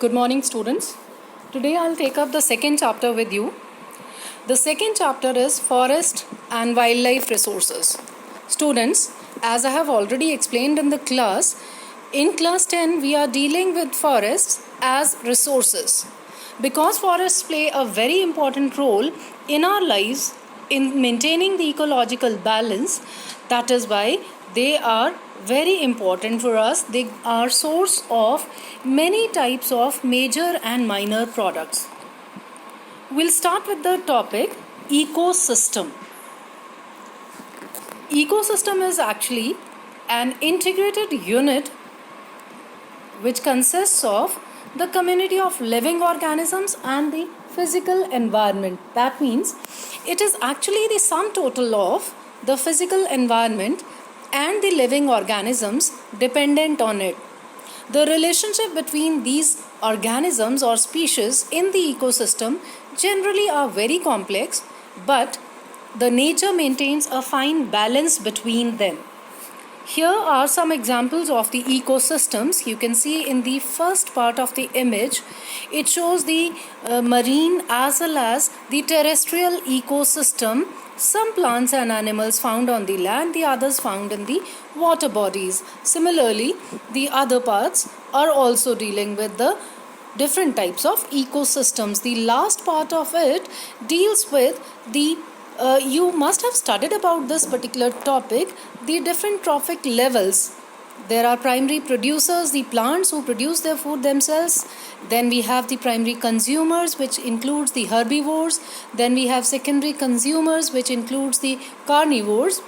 Good morning, students. Today I'll take up the second chapter with you. The second chapter is Forest and Wildlife Resources. Students, as I have already explained in class 10 we are dealing with forests as resources. Because forests play a very important role in our lives in maintaining the ecological balance, that is why they are very important for us. They are source of many types of major and minor products. We'll start with the topic ecosystem. Ecosystem is actually an integrated unit which consists of the community of living organisms and the physical environment. That means it is actually the sum total of the physical environment and the living organisms dependent on it. The relationship between these organisms or species in the ecosystem generally are very complex, but the nature maintains a fine balance between them. Here are some examples of the ecosystems. You can see in the first part of the image, it shows the marine as well as the terrestrial ecosystem. Some plants and animals found on the land, the others found in the water bodies. Similarly, the other parts are also dealing with the different types of ecosystems. The last part of it deals with the you must have studied about this particular topic, the different trophic levels. There are primary producers, the plants who produce their food themselves. Then we have the primary consumers, which includes the herbivores. Then we have secondary consumers, which includes the carnivores.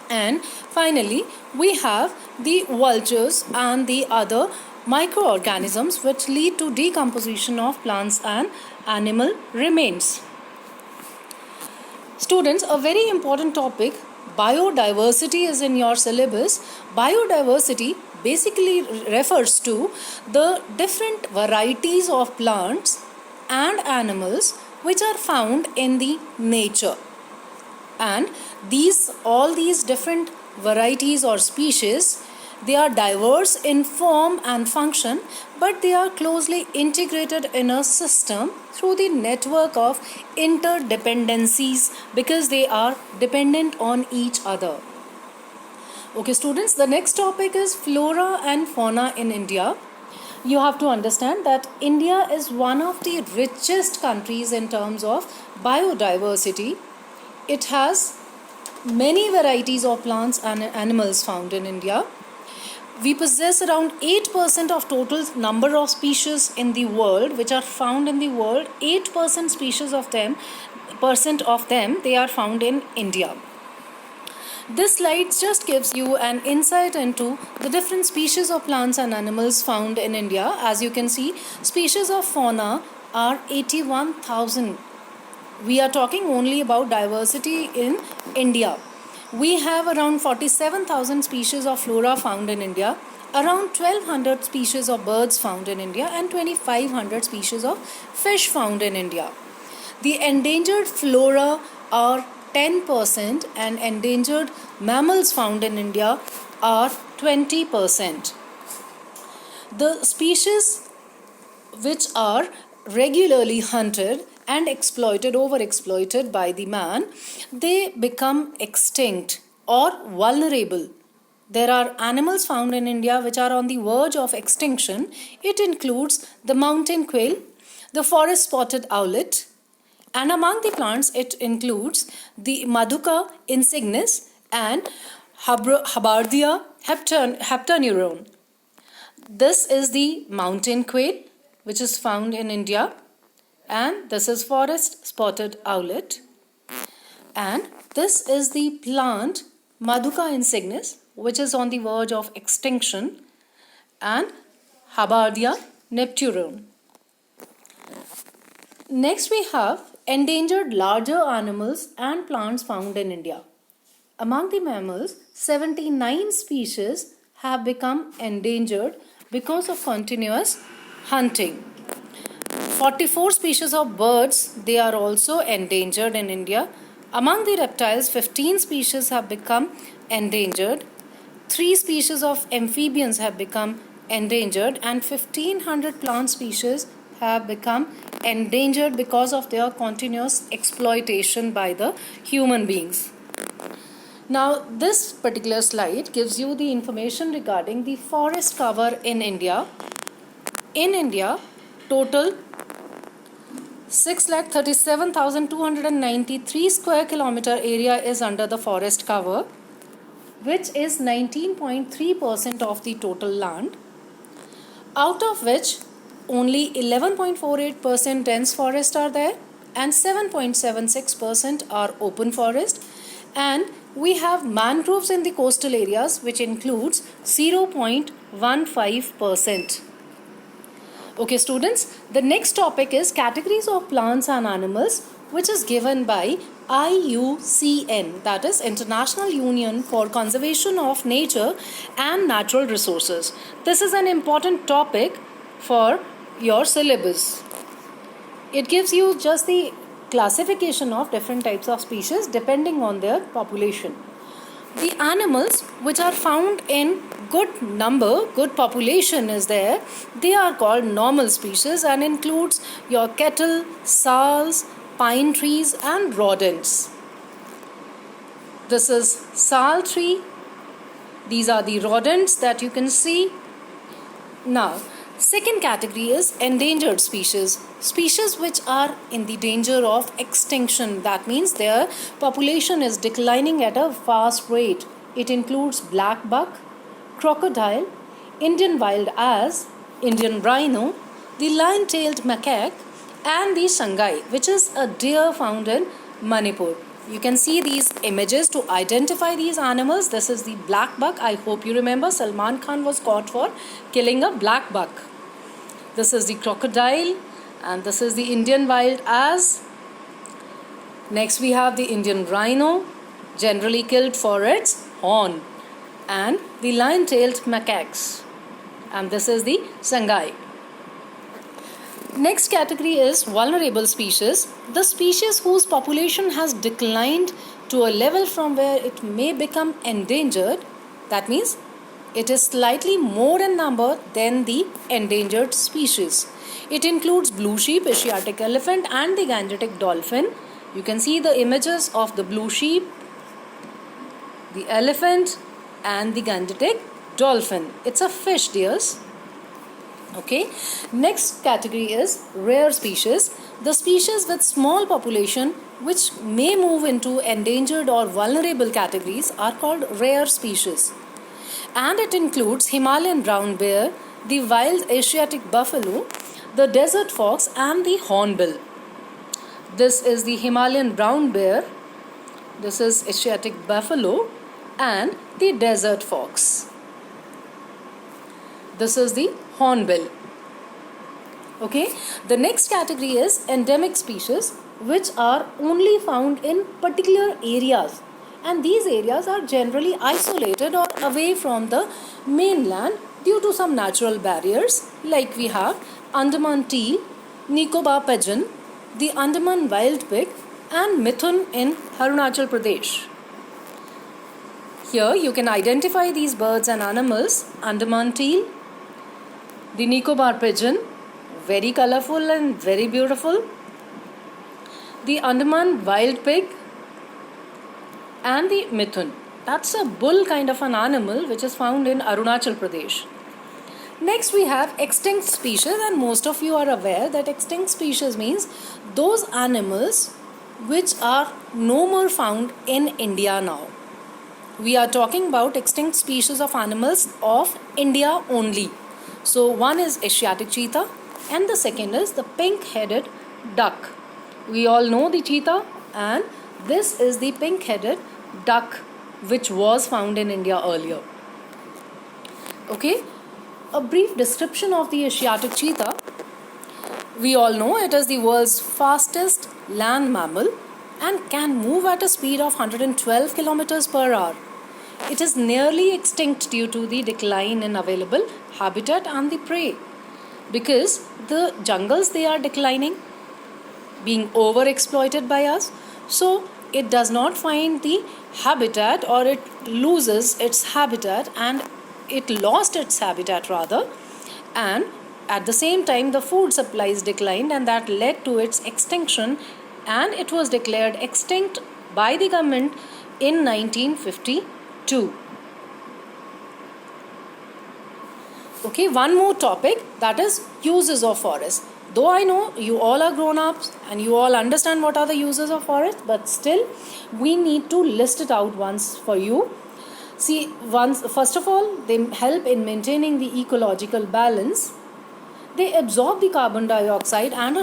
And finally, we have the vultures and the other microorganisms which lead to decomposition of plants and animal remains. Students, a very important topic, biodiversity, is in your syllabus. Biodiversity basically refers to the different varieties of plants and animals which are found in the nature. And all these different varieties or species, they are diverse in form and function, but they are closely integrated in a system through the network of interdependencies because they are dependent on each other. Okay, students, the next topic is flora and fauna in India. You have to understand that India is one of the richest countries in terms of biodiversity. It has many varieties of plants and animals found in India. We possess around 8% of total number of species in the world which are found in the world. 8% species of them, they are found in India. This slide just gives you an insight into the different species of plants and animals found in India. As you can see, species of fauna are 81,000. We are talking only about diversity in India. We have around 47,000 species of flora found in India, around 1,200 species of birds found in India, and 2,500 species of fish found in India. The endangered flora are 10% and endangered mammals found in India are 20%. The species which are regularly hunted and overexploited by the man, they become extinct or vulnerable. There are animals found in India which are on the verge of extinction. It includes the mountain quail, the forest spotted owlet, and among the plants it includes the Maduca insignis and Habardia heptaneron. This is the mountain quail which is found in India. And this is forest spotted owlet. And this is the plant Maduca insignis, which is on the verge of extinction, and Habardia nepturon. Next we have endangered larger animals and plants found in India. Among the mammals, 79 species have become endangered because of continuous hunting. 44 species of birds, they are also endangered in India. Among the reptiles, 15 species have become endangered. 3 species of amphibians have become endangered, and 1500 plant species have become endangered because of their continuous exploitation by the human beings. Now, this particular slide gives you the information regarding the forest cover in India. In India, total 6,37,293 square kilometer area is under the forest cover, which is 19.3% of the total land, out of which only 11.48% dense forest are there and 7.76% are open forest, and we have mangroves in the coastal areas, which includes 0.15%. Okay students, the next topic is categories of plants and animals, which is given by IUCN, that is International Union for Conservation of Nature and Natural Resources. This is an important topic for your syllabus. It gives you just the classification of different types of species depending on their population. The animals which are found in good number, good population is there, they are called normal species and includes your cattle, sows, pine trees and rodents. This is sal tree. These are the rodents that you can see. Now, second category is endangered species. Species which are in the danger of extinction. That means their population is declining at a fast rate. It includes black buck, crocodile, Indian wild ass, Indian rhino, the lion-tailed macaque, and the sangai, which is a deer found in Manipur. You can see these images to identify these animals. This is the black buck. I hope you remember Salman Khan was caught for killing a black buck. This is the crocodile, and this is the Indian wild ass. Next we have the Indian rhino, generally killed for its horn, and the lion-tailed macaques, and this is the sangai. Next category is vulnerable species, the species whose population has declined to a level from where it may become endangered. That means it is slightly more in number than the endangered species. It includes blue sheep, Asiatic elephant and the Gangetic dolphin. You can see the images of the blue sheep, the elephant and the Gangetic dolphin. It's a fish, dears. Okay. Next category is rare species. The species with small population which may move into endangered or vulnerable categories are called rare species. And it includes Himalayan brown bear, the wild Asiatic buffalo, the desert fox and the hornbill. This is the Himalayan brown bear, this is Asiatic buffalo and the desert fox. This is the hornbill. Okay, the next category is endemic species, which are only found in particular areas, and these areas are generally isolated or away from the mainland due to some natural barriers, like we have Andaman teal, Nicobar pigeon, the Andaman wild pig and mithun in Arunachal Pradesh. Here you can identify these birds and animals. Andaman teal, the Nicobar pigeon, very colorful and very beautiful, the Andaman wild pig and the mithun. That's a bull kind of an animal which is found in Arunachal Pradesh. Next we have extinct species, and most of you are aware that extinct species means those animals which are no more found in India now. We are talking about extinct species of animals of India only. So one is Asiatic cheetah and the second is the pink-headed duck. We all know the cheetah, and this is the pink-headed duck which was found in India earlier. Okay, a brief description of the Asiatic cheetah. We all know it is the world's fastest land mammal and can move at a speed of 112 kilometers per hour. It is nearly extinct due to the decline in available habitat and the prey, because the jungles, they are declining, being overexploited by us, so it does not find the habitat, or it loses its habitat, and it lost its habitat rather, and at the same time the food supplies declined, and that led to its extinction, and it was declared extinct by the government in 1952. Okay, one more topic, that is uses of forest. Though I know you all are grown ups and you all understand what are the uses of forest, but still we need to list it out once for you. See, first of all, they help in maintaining the ecological balance. They absorb the carbon dioxide and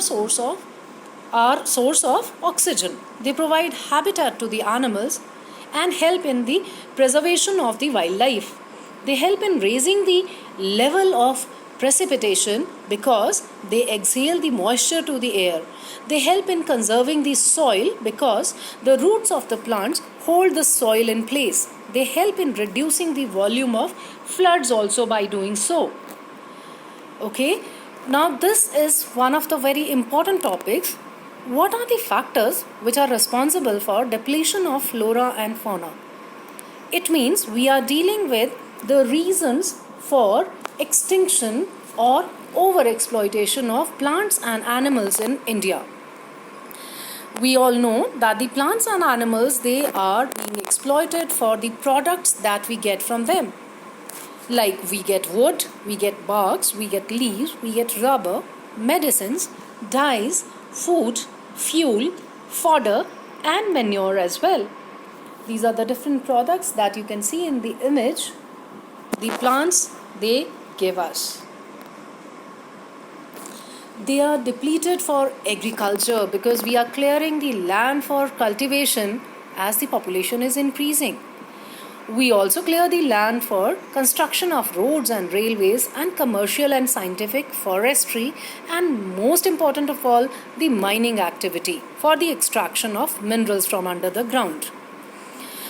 are source of oxygen. They provide habitat to the animals and help in the preservation of the wildlife. They help in raising the level of precipitation because they exhale the moisture to the air. They help in conserving the soil because the roots of the plants hold the soil in place. They help in reducing the volume of floods also by doing so. Okay, now this is one of the very important topics. What are the factors which are responsible for depletion of flora and fauna? It means we are dealing with the reasons for extinction or overexploitation of plants and animals in India. We all know that the plants and animals, they are being exploited for the products that we get from them. Like we get wood, we get barks, we get leaves, we get rubber, medicines, dyes, food, fuel, fodder and manure as well. These are the different products that you can see in the image. The plants, they give us. They are depleted for agriculture because we are clearing the land for cultivation as the population is increasing. We also clear the land for construction of roads and railways and commercial and scientific forestry, and most important of all, the mining activity for the extraction of minerals from under the ground.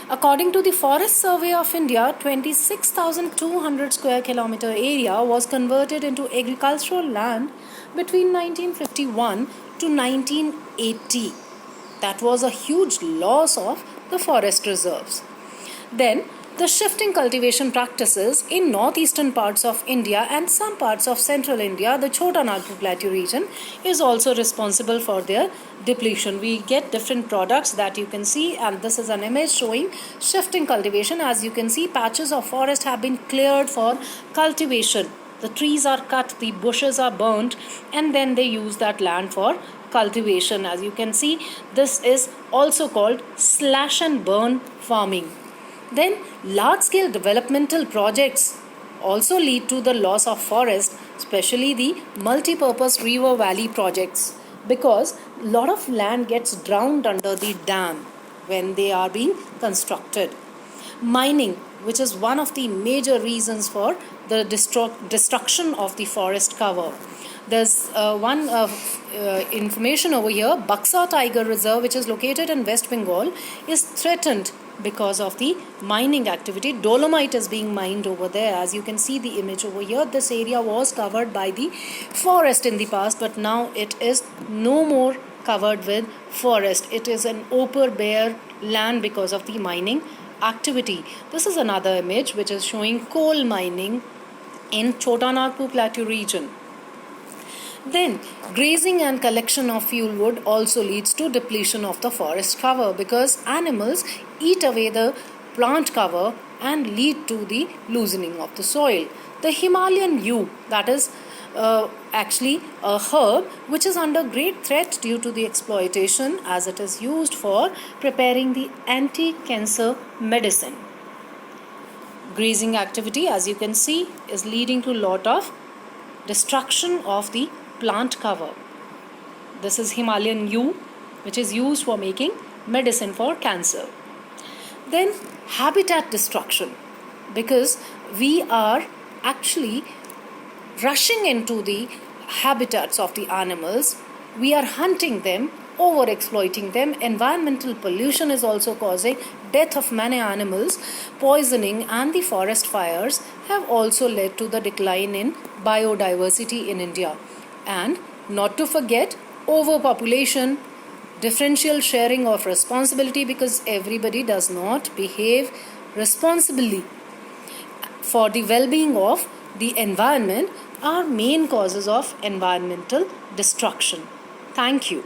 According to the Forest Survey of India, 26,200 square kilometer area was converted into agricultural land between 1951 to 1980. That was a huge loss of the forest reserves. Then, the shifting cultivation practices in northeastern parts of India and some parts of central India, the Chota Nagpur Plateau region, is also responsible for their depletion. We get different products that you can see, and this is an image showing shifting cultivation. As you can see, patches of forest have been cleared for cultivation. The trees are cut, the bushes are burnt, and then they use that land for cultivation. As you can see, this is also called slash and burn farming. Then large-scale developmental projects also lead to the loss of forest, especially the multi-purpose river valley projects, because a lot of land gets drowned under the dam when they are being constructed. Mining, which is one of the major reasons for the destruction of the forest cover. There's one information over here. Buxa Tiger Reserve, which is located in West Bengal, is threatened because of the mining activity. Dolomite is being mined over there. As you can see the image over here, this area was covered by the forest in the past, but now it is no more covered with forest. It is an open bare land because of the mining activity. This is another image which is showing coal mining in Chota Nagpur Plateau region. Then, grazing and collection of fuel wood also leads to depletion of the forest cover because animals eat away the plant cover and lead to the loosening of the soil. The Himalayan yew, that is actually a herb which is under great threat due to the exploitation, as it is used for preparing the anti-cancer medicine. Grazing activity, as you can see, is leading to a lot of destruction of the plant cover. This is Himalayan yew, which is used for making medicine for cancer. Then habitat destruction, because we are actually rushing into the habitats of the animals. We are hunting them, over exploiting them. Environmental pollution is also causing death of many animals. Poisoning and the forest fires have also led to the decline in biodiversity in India. And not to forget, overpopulation, differential sharing of responsibility, because everybody does not behave responsibly. for the well-being of the environment are main causes of environmental destruction. Thank you.